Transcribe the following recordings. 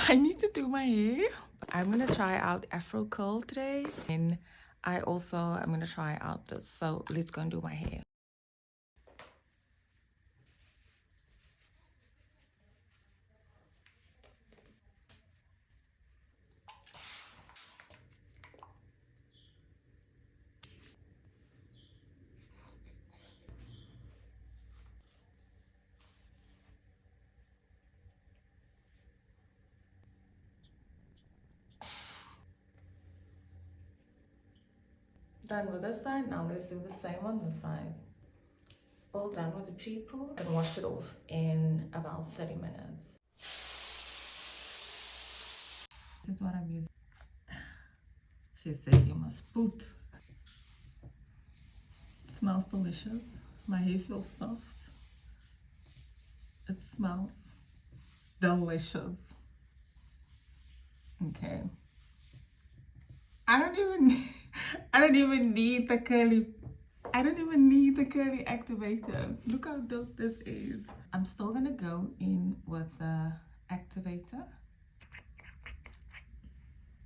I need to do my hair. I'm gonna try out Afro Curl today, and I also am gonna try out this. So let's go and do my hair. Done with this side, now let's do the same on this side. All done with the pre-poo and wash it off in about 30 minutes. This is what I'm using. She says you must put. It smells delicious. My hair feels soft. It smells delicious. Okay. I don't even need the curly activator. Look how dope this is. I'm still gonna go in with the activator.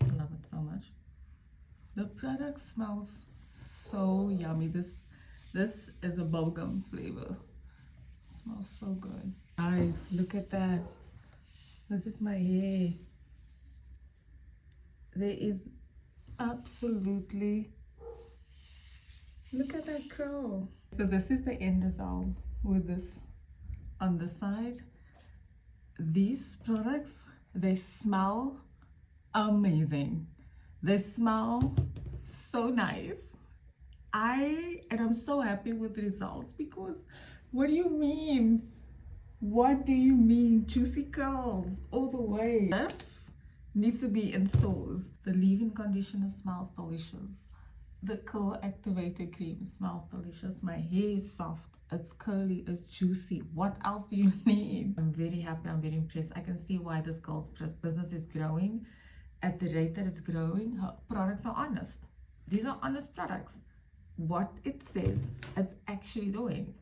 I love it so much. The product smells so yummy. This is a bubblegum flavor. It smells so good. Guys, look at that. This is my hair. There is absolutely, look at that curl. So this is the end result with this on the side. These products, they smell amazing. They smell so nice. I'm so happy with the results, because what do you mean? What do you mean? Juicy curls all the way. This needs to be in stores. The leave-in conditioner smells delicious. The curl activator cream smells delicious. My hair is soft, it's curly, it's juicy. What else do you need? I'm very happy, I'm very impressed. I can see why this girl's business is growing at the rate that it's growing. Her products are honest. These are honest products. What it says, it's actually doing.